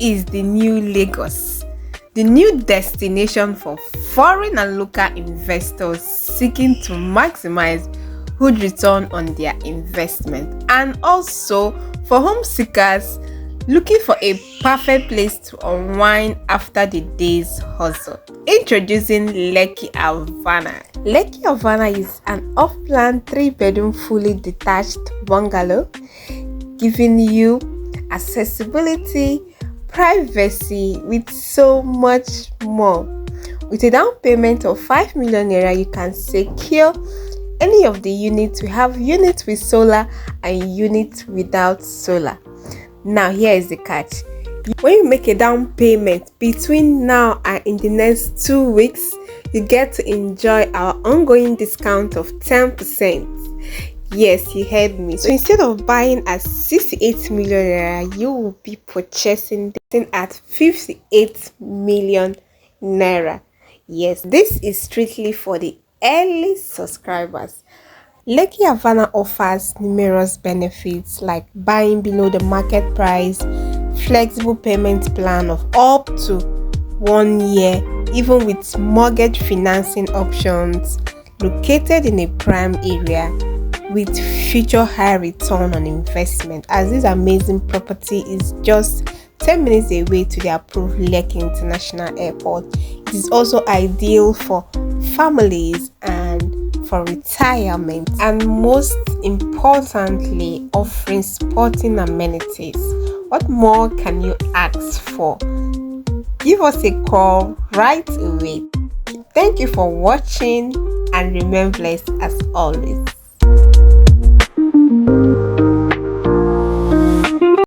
is the new Lagos, the new destination for foreign and local investors seeking to maximize good return on their investment, and also for home seekers looking for a perfect place to unwind after the day's hustle. Introducing Lekki Avana. Lekki Avana is an off-plan 3-bedroom fully detached bungalow, giving you accessibility, privacy, with so much more. With a down payment of 5 million naira, you can secure any of the units. We have units with solar and units without solar. Now here is the catch. When you make a down payment between now and in the next 2 weeks, you get to enjoy our ongoing discount of 10%. Yes, you heard me. So instead of buying at 68 million naira, you will be purchasing at 58 million naira. Yes, this is strictly for the early subscribers. Lekki Avana offers numerous benefits like buying below the market price, flexible payment plan of up to 1 year, even with mortgage financing options, located in a prime area with future high return on investment, as this amazing property is just 10 minutes away to the approved Lekki International Airport. It is also ideal for families and for retirement, and most importantly, offering sporting amenities. What more can you ask for? Give us a call right away. Thank you for watching and remain blessed as always.